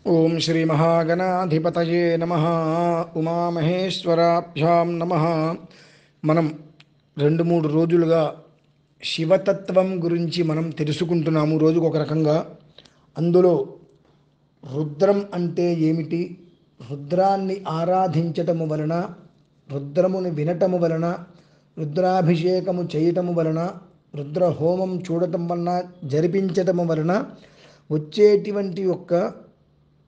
ఓం శ్రీ మహాగణాధిపతయే నమః. ఉమామహేశ్వరాభ్యాం నమః. మనం 2-3 రోజులుగా శివతత్వం గురించి మనం తెలుసుకుంటున్నాము, రోజుకు ఒక రకంగా. అందులో రుద్రం అంటే ఏమిటి, రుద్రాన్ని ఆరాధించటము వలన, రుద్రముని వినటము వలన, రుద్రాభిషేకము చేయటము వలన, రుద్ర హోమం చూడటం వలన, జరిపించటము వలన వచ్చేటువంటి యొక్క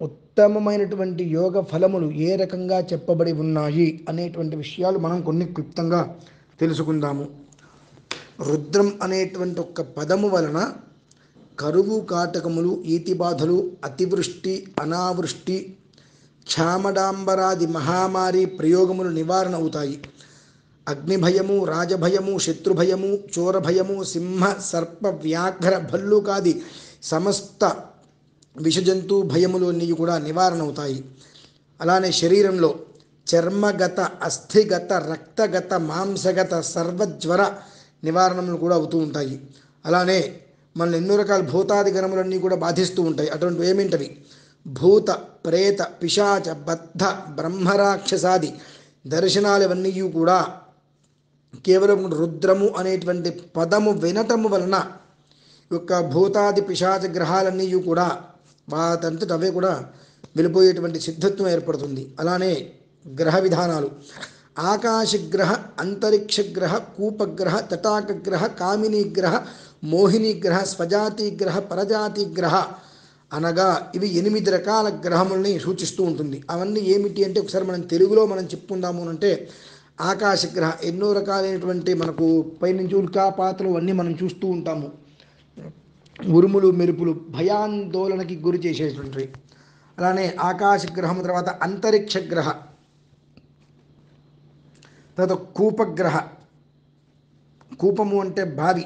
ఉత్తమమైనటువంటి యోగ ఫలములు ఏ రకంగా చెప్పబడి ఉన్నాయి అనేటువంటి విషయాలు మనం కొన్ని క్లుప్తంగా తెలుసుకుందాము. రుద్రం అనేటువంటి ఒక పదము వలన కరువు కాటకములు, ఈతి బాధలు, అతివృష్టి, అనావృష్టి, క్షామడాంబరాది మహామారి ప్రయోగములు నివారణ అవుతాయి. అగ్నిభయము, రాజభయము, శత్రుభయము, చోరభయము, సింహ సర్ప వ్యాఘ్ర భల్లుకాది సమస్త విషజంతు భయములు అన్నీ కూడా నివారణ అవుతాయి. అలానే శరీరంలో చర్మగత, అస్థిగత, రక్తగత, మాంసగత సర్వజ్వర నివారణలు కూడా అవుతూ ఉంటాయి. అలానే మనల్ని ఎన్నో రకాల భూతాది గణములన్నీ కూడా బాధిస్తూ ఉంటాయి. అటువంటి ఏమింటవి? భూత, ప్రేత, పిశాచ, బద్ధ, బ్రహ్మరాక్షసాది దర్శనాలు ఇవన్నీ కూడా కేవలం రుద్రము అనేటువంటి పదము వినటము వలన యొక్క భూతాది పిశాచ గ్రహాలన్నీ కూడా వాటంతట అవే కూడా వెళ్ళిపోయేటువంటి సిద్ధత్వం ఏర్పడుతుంది. అలానే గ్రహ విధానాలు: ఆకాశగ్రహ, అంతరిక్షగ్రహ, కూపగ్రహ, తటాకగ్రహ, కామినీగ్రహ, మోహినీగ్రహ, స్వజాతిగ్రహ, పరజాతిగ్రహ అనగా ఇవి 8 రకాల గ్రహముల్ని సూచిస్తూ ఉంటుంది. అవన్నీ ఏమిటి అంటే ఒకసారి మనం తెలుగులో చెప్పుకుందాము అంటే, ఆకాశగ్రహ ఎన్నో రకాలైనటువంటి మనకు పైనుంచి ఉల్కాపాతలు అన్నీ మనం చూస్తూ ఉంటాము. ఉరుములు, మెరుపులు భయాందోళనకి గురి చేసేటువంటివి. అలానే ఆకాశగ్రహం తర్వాత అంతరిక్షగ్రహ, తర్వాత కూపగ్రహ. కూపము అంటే బావి.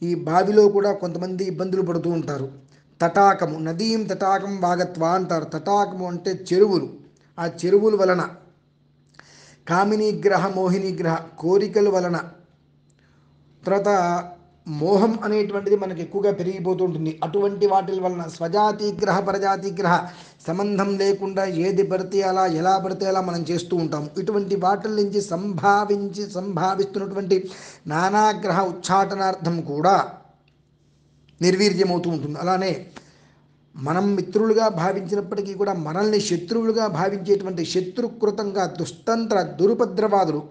ఈ బావిలో కూడా కొంతమంది ఇబ్బందులు పడుతూ ఉంటారు. తటాకము, నదీం తటాకం వాగత్వ అంటారు. తటాకము అంటే చెరువులు. ఆ చెరువుల వలన. కామినీ గ్రహ, మోహిని గ్రహ కోరికల వలన. తర్వాత మోహం అనేటువంటిది మనకి ఎక్కువగా పెరిగిపోతూ ఉంటుంది. అటువంటి వాటి వలన స్వజాతి గ్రహ, పరజాతి గ్రహ సంబంధం లేకుండా ఏది పడితే అలా, ఎలా పడితే అలా మనం చేస్తూ ఉంటాం. ఇటువంటి వాటి నుంచి సంభావిస్తున్నటువంటి నానాగ్రహ ఉచ్చాటనార్థం కూడా నిర్వీర్యమవుతూ ఉంటుంది. అలానే మనం మిత్రులుగా భావించినప్పటికీ కూడా మనల్ని శత్రువులుగా భావించేటువంటి శత్రుకృతంగా దుష్టంత్ర దురుపద్రవాదులు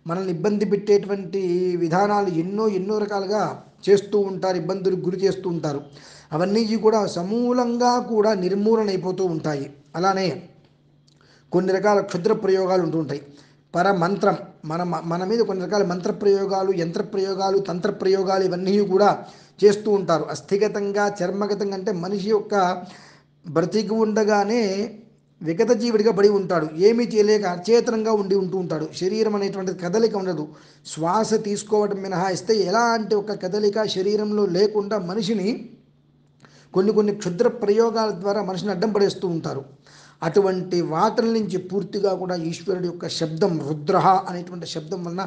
మనల్ని ఇబ్బంది పెట్టేటువంటి విధానాలు ఎన్నో రకాలుగా చేస్తూ ఉంటారు, ఇబ్బందులకు గురి చేస్తూ ఉంటారు. అవన్నీ కూడా సమూలంగా కూడా నిర్మూలన అయిపోతూ ఉంటాయి. అలానే కొన్ని రకాల క్షుద్ర ప్రయోగాలు ఉంటూ ఉంటాయి. పరమంత్రం, మన మీద కొన్ని రకాల మంత్ర ప్రయోగాలు, యంత్ర ప్రయోగాలు, తంత్ర ప్రయోగాలు ఇవన్నీ కూడా చేస్తూ ఉంటారు. అస్థిగతంగా, చర్మగతంగా అంటే మనిషి యొక్క బ్రతికి ఉండగానే విగత జీవుడిగా పడి ఉంటాడు. ఏమీ చేయలేక అచేతనంగా ఉంటూ ఉంటాడు. శరీరం అనేటువంటి కదలిక ఉండదు. శ్వాస తీసుకోవడం మినహాయిస్తే ఎలాంటి ఒక కదలిక శరీరంలో లేకుండా మనిషిని కొన్ని క్షుద్ర ప్రయోగాల ద్వారా మనిషిని అడ్డం పడేస్తూ ఉంటారు. అటువంటి వాటి నుంచి పూర్తిగా కూడా ఈశ్వరుడి యొక్క శబ్దం రుద్రః అనేటువంటి శబ్దం వలన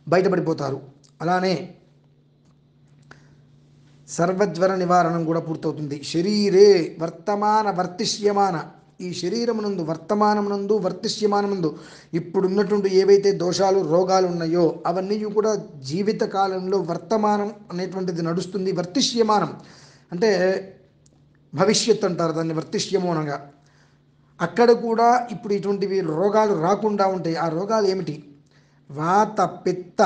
బయటపడిపోతారు. అలానే సర్వజ్వర నివారణం కూడా పూర్తవుతుంది. శరీరే వర్తిష్యమాన, ఈ శరీరమునందు వర్తమానమునందు వర్తిష్యమానముందు ఇప్పుడున్నటువంటి ఏవైతే దోషాలు, రోగాలు ఉన్నాయో అవన్నీ కూడా జీవిత కాలంలో వర్తమానం అనేటువంటిది నడుస్తుంది. వర్తిష్యమానం అంటే భవిష్యత్ అంటారు దాన్ని, వర్తిష్యమానంగా. అక్కడ కూడా ఇప్పుడు ఇటువంటివి రోగాలు రాకుండా ఉంటాయి. ఆ రోగాలు ఏమిటి? వాత, పిత్త,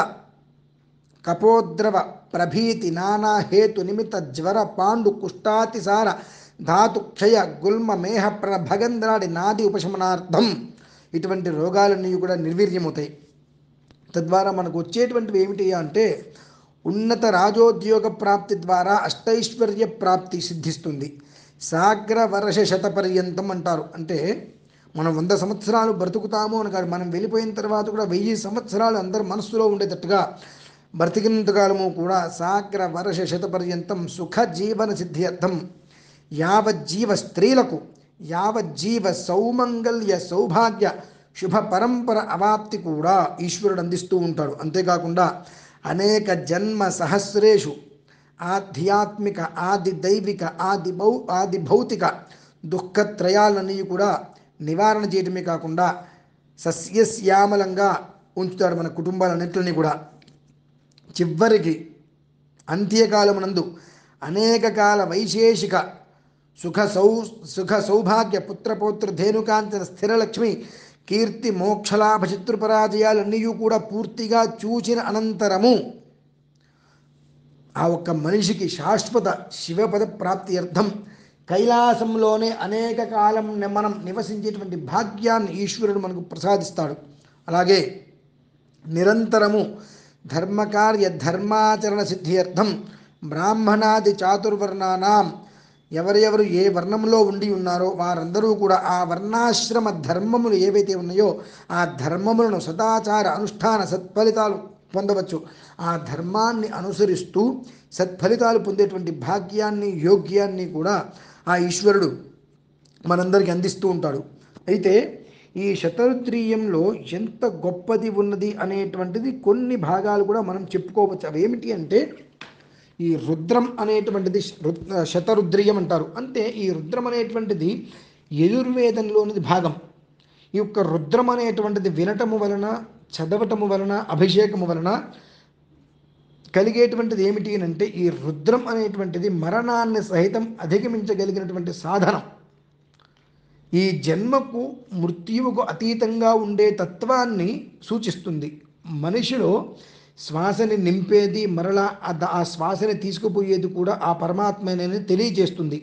కపోద్రవ, ప్రభీతి, నానా హేతు నిమిత్త జ్వర, పాండు, కుష్టాతిసార, ధాతు క్షయ, గుల్మ, మేహ, భగంధ్రాడి నాది ఉపశమనార్థం ఇటువంటి రోగాలన్నీ కూడా నిర్వీర్యమవుతాయి. తద్వారా మనకు వచ్చేటువంటివి ఏమిటి అంటే ఉన్నత రాజోద్యోగ ప్రాప్తి ద్వారా అష్టైశ్వర్య ప్రాప్తి సిద్ధిస్తుంది. సాగ్ర వర్ష శతపర్యంతం అంటారు. అంటే మనం 100 సంవత్సరాలు బ్రతుకుతాము అని కాదు, మనం వెళ్ళిపోయిన తర్వాత కూడా 1000 సంవత్సరాలు అందరు మనస్సులో ఉండేటట్టుగా బ్రతికినంతకాలము కూడా సాగ్ర వర్ష శతపర్యంతం సుఖ జీవన సిద్ధ్యర్థం యావజ్జీవ స్త్రీలకు యావజ్జీవ సౌమంగళ్య సౌభాగ్య శుభ పరంపర అవాప్తి కూడా ఈశ్వరుడు అందిస్తూ ఉంటాడు. అంతేకాకుండా అనేక జన్మ సహస్రేషు ఆధ్యాత్మిక, ఆది దైవిక, ఆది భౌతిక దుఃఖత్రయాలన్నీ కూడా నివారణ చేయడమే కాకుండా సస్యశ్యామలంగా ఉంచుతాడు మన కుటుంబాలన్నింటినీ కూడా. చివరికి అంత్యకాలమునందు అనేక కాల వైశేషిక సుఖ సౌభాగ్య పుత్రపౌత్ర ధేనుకాంచన స్థిరలక్ష్మి కీర్తి మోక్షలాభ శత్రుపరాజయాలన్నీ కూడా పూర్తిగా చూచిన అనంతరము ఆ ఒక్క మనిషికి శాశ్వత శివపద ప్రాప్తి అర్థం కైలాసంలోనే అనేక కాలం మనం నివసించేటువంటి భాగ్యాన్ని ఈశ్వరుడు మనకు ప్రసాదిస్తాడు. అలాగే నిరంతరము ధర్మకార్య ధర్మాచరణ సిద్ధ్యర్థం బ్రాహ్మణాది చాతుర్వర్ణానాం ఎవరెవరు ఏ వర్ణంలో ఉండి ఉన్నారో వారందరూ కూడా ఆ వర్ణాశ్రమ ధర్మములు ఏవైతే ఉన్నాయో ఆ ధర్మములను సదాచార అనుష్ఠాన సత్ఫలితాలు పొందవచ్చు. ఆ ధర్మాన్ని అనుసరిస్తూ సత్ఫలితాలు పొందేటువంటి భాగ్యాన్ని యోగ్యాన్ని కూడా ఆ ఈశ్వరుడు మనందరికీ అందిస్తూ ఉంటాడు. అయితే ఈ శతరుద్రీయంలో ఎంత గొప్పది ఉన్నది అనేటువంటిది కొన్ని భాగాలు కూడా మనం చెప్పుకోవచ్చు. అవి ఏమిటి అంటే ఈ రుద్రం అనేటువంటిది శతరుద్రియం అంటారు. అంటే ఈ రుద్రం అనేటువంటిది యజుర్వేదంలోనిది భాగం. ఈ యొక్క రుద్రం అనేటువంటిది వినటము వలన చదవటము వలన అభిషేకము వలన కలిగేటువంటిది ఏమిటి అంటే ఈ రుద్రం అనేటువంటిది మరణాన్ని సహితం అధిగమించగలిగినటువంటి సాధనం. ఈ జన్మకు మృత్యువుకు అతీతంగా ఉండే తత్వాన్ని సూచిస్తుంది. మనిషిలో శ్వాసని నింపేది మరలా ఆ శ్వాసని తీసుకుపోయేది కూడా ఆ పరమాత్మని తెలియజేస్తుంది.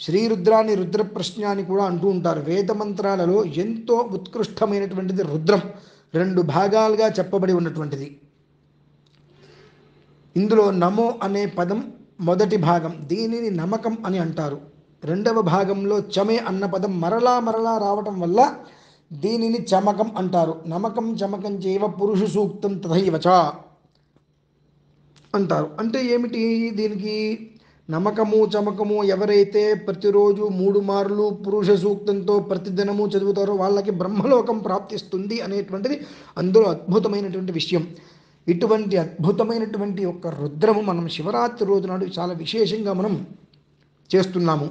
శ్రీరుద్రాన్ని రుద్రప్రశ్న అని కూడా అంటూ ఉంటారు. వేదమంత్రాలలో ఎంతో ఉత్కృష్టమైనటువంటిది రుద్రం, 2 భాగాలుగా చెప్పబడి ఉన్నటువంటిది. ఇందులో నమో అనే పదం మొదటి భాగం, దీనిని నమకం అని అంటారు. రెండవ భాగంలో చమే అన్న పదం మరలా రావటం వల్ల దీనిని చమకం అంటారు. నమకం చమకం చేవ పురుష సూక్తం తథైవచ అంటారు. అంటే ఏమిటి దీనికి? నమకము చమకము ఎవరైతే ప్రతిరోజు 3 మార్లు పురుష సూక్తంతో ప్రతిదినము చదువుతారో వాళ్ళకి బ్రహ్మలోకం ప్రాప్తిస్తుంది అనేటువంటిది అందులో అద్భుతమైనటువంటి విషయం. ఇటువంటి అద్భుతమైనటువంటి యొక్క రుద్రము మనం శివరాత్రి రోజు నాడు చాలా విశేషంగా మనం చేస్తున్నాము.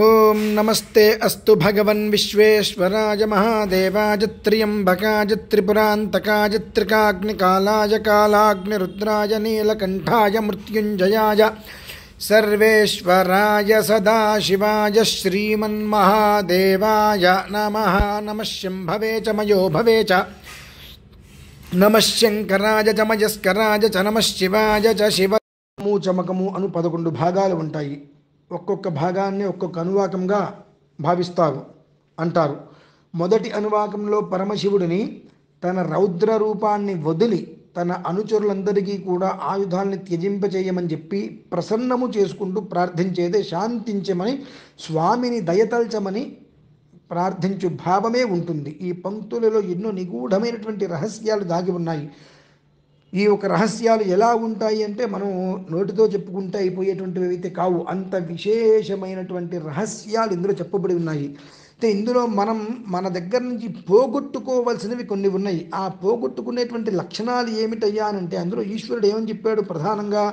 ఓం నమస్తే అస్తు భగవన్ విశ్వేశ్వరాయ మహాదేవాయ త్ర్యంబకాయ త్రిపురాంతకాయ త్రికాగ్నికాలాయ కాలాగ్నిరుద్రాయ నీలకంఠాయ మృత్యుంజయాయ సర్వేశ్వరాయ సదాశివాయ శ్రీమన్మహాదేవాయ నమః. నమః శంభవే చ మయో భవే చ నమః శంకరాయ చ మయస్కరాయ చ నమః శివాయ చ శివ. చమకము అను 11 భాగాలు ఉంటాయి. ఒక్కొక్క భాగాన్ని ఒక్కొక్క అనువాకంగా భావిస్తారు అంటారు. మొదటి అనువాకంలో పరమశివుడిని తన రౌద్ర రూపాన్ని వదిలి తన అనుచరులందరికీ కూడా ఆయుధాలని త్యజింపచేయమని చెప్పి ప్రసన్నము చేసుకుంటూ ప్రార్థించేదే శాంతించమని, స్వామిని దయతల్చమని ప్రార్థించు భావమే ఉంటుంది. ఈ పంక్తులలో ఎన్నో నిగూఢమైనటువంటి రహస్యాలు దాగి ఉన్నాయి. ఈ ఒక రహస్యాలు ఎలా ఉంటాయి అంటే మనం నోటితో చెప్పుకుంటే అయిపోయేటువంటివి అయితే కావు. అంత విశేషమైనటువంటి రహస్యాలు ఇందులో చెప్పబడి ఉన్నాయి. అయితే ఇందులో మనం మన దగ్గర నుంచి పోగొట్టుకోవాల్సినవి కొన్ని ఉన్నాయి. ఆ పోగొట్టుకునేటువంటి లక్షణాలు ఏమిటయ్యా అంటే అందులో ఈశ్వరుడు ఏమని చెప్పాడు? ప్రధానంగా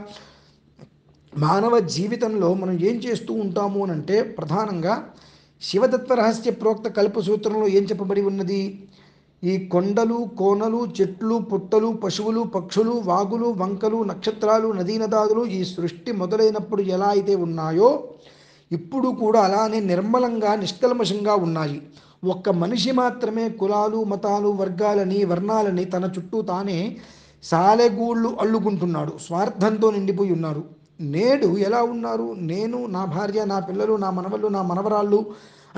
మానవ జీవితంలో మనం ఏం చేస్తూ ఉంటాము అని అంటే ప్రధానంగా శివతత్వ రహస్య ప్రోక్త కల్పసూత్రంలో ఏం చెప్పబడి ఉన్నది? ఈ కొండలు కోనలు చెట్లు పుట్టలు పశువులు పక్షులు వాగులు వంకలు నక్షత్రాలు నదీనదాదులు ఈ సృష్టి మొదలైనప్పుడు ఎలా అయితే ఉన్నాయో ఇప్పుడు కూడా అలానే నిర్మలంగా నిష్కల్మషంగా ఉన్నాయి. ఒక్క మనిషి మాత్రమే కులాలు మతాలు వర్గాలని వర్ణాలని తన చుట్టూ తానే సాలెగూళ్ళు అల్లుకుంటున్నాడు, స్వార్థంతో నిండిపోయి ఉన్నారు. నేడు ఎలా ఉన్నారు? నేను, నా భార్య, నా పిల్లలు, నా మనవళ్ళు, నా మనవరాళ్ళు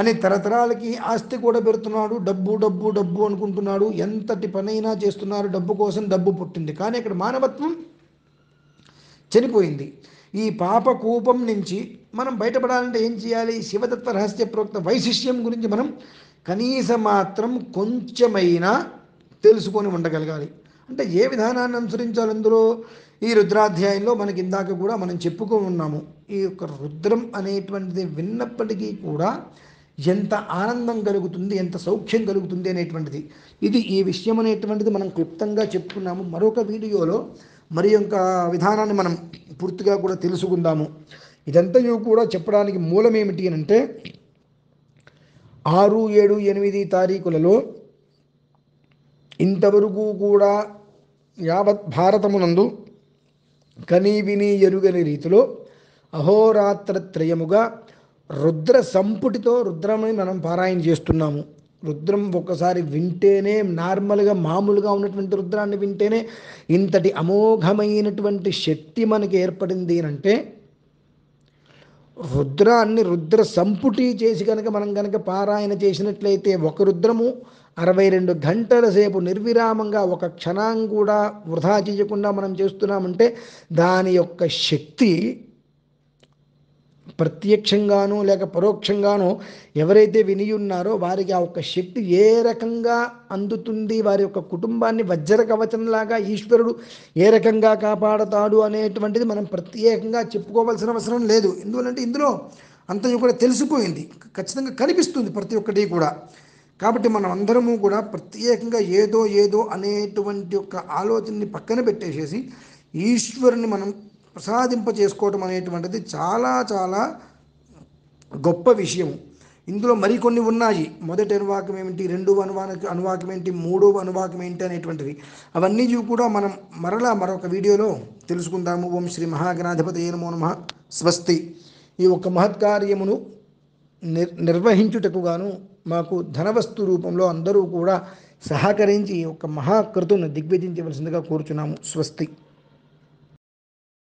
అని తరతరాలకి ఆస్తి కూడా పెడుతున్నాడు. డబ్బు డబ్బు డబ్బు అనుకుంటున్నాడు. ఎంతటి పనైనా చేస్తున్నారు. డబ్బు కోసం డబ్బు పుట్టింది, కానీ ఇక్కడ మానవత్వం చనిపోయింది. ఈ పాప కూపం నుంచి మనం బయటపడాలంటే ఏం చేయాలి? శివతత్వ రహస్య ప్రోక్త వైశిష్యం గురించి మనం కనీసం మాత్రం కొంచెమైనా తెలుసుకొని ఉండగలగాలి. అంటే ఏ విధానాన్ని అనుసరించాలి? అందులో ఈ రుద్రాధ్యాయంలో మనకి ఇందాక కూడా మనం చెప్పుకొని ఉన్నాము. ఈ యొక్క రుద్రం అనేటువంటిది విన్నప్పటికీ కూడా ఎంత ఆనందం కలుగుతుంది, ఎంత సౌఖ్యం కలుగుతుంది అనేటువంటిది. ఈ విషయం అనేటువంటిది మనం క్లుప్తంగా చెప్పుకున్నాము. మరొక వీడియోలో మరి యొక్క విధానాన్ని మనం పూర్తిగా కూడా తెలుసుకుందాము. ఇదంతయు కూడా చెప్పడానికి మూలం ఏమిటి అని అంటే 6, 7, 8 తారీఖులలో ఇంతవరకు కూడా యావత్ భారతమునందు కనీ విని ఎరుగని రీతిలో అహోరాత్రత్రయముగా రుద్ర సంపుటితో రుద్రమని మనం పారాయణ చేస్తున్నాము. రుద్రం ఒక్కసారి వింటేనే, నార్మల్గా మామూలుగా ఉన్నటువంటి రుద్రాన్ని వింటేనే ఇంతటి అమోఘమైనటువంటి శక్తి మనకి ఏర్పడింది అంటే రుద్రాన్ని రుద్ర సంపుటి చేసి కనుక మనం కనుక పారాయణ చేసినట్లయితే ఒక రుద్రము 62 గంటల సేపు నిర్విరామంగా ఒక క్షణం కూడా వృధా చేయకుండా మనం చేస్తున్నామంటే దాని యొక్క శక్తి ప్రత్యక్షంగానో లేక పరోక్షంగానో ఎవరైతే విని ఉన్నారో వారికి ఆ ఒక్క శక్తి ఏ రకంగా అందుతుంది, వారి యొక్క కుటుంబాన్ని వజ్ర కవచంలాగా ఈశ్వరుడు ఏ రకంగా కాపాడతాడు అనేటువంటిది మనం ప్రత్యేకంగా చెప్పుకోవాల్సిన అవసరం లేదు. ఎందుకంటే ఇందులో అంతయు కూడా తెలిసిపోయింది, ఖచ్చితంగా కనిపిస్తుంది ప్రతి ఒక్కటి కూడా. కాబట్టి మనం అందరము కూడా ప్రత్యేకంగా ఏదో ఏదో అనేటువంటి ఒక ఆలోచనని పక్కన పెట్టేసేసి ఈశ్వరుని మనం ప్రసాదింప చేసుకోవటం అనేటువంటిది చాలా చాలా గొప్ప విషయం. ఇందులో మరికొన్ని ఉన్నాయి. మొదటి అనువాకం ఏమిటి, రెండవ అనువాకం ఏంటి, మూడవ అనువాకం ఏంటి అనేటువంటివి అవన్నీ కూడా మనం మరొక వీడియోలో తెలుసుకుందాము. ఓం శ్రీ మహాగణాధిపతయే నమో నమః. స్వస్తి. ఈ ఒక మహత్కార్యమును నిర్వహించుటకు గాను మాకు ధనవస్తు రూపంలో అందరూ కూడా సహకరించి ఒక మహాకృతును దిగ్విజయించవలసిందిగా కోరుచున్నాము. స్వస్తి.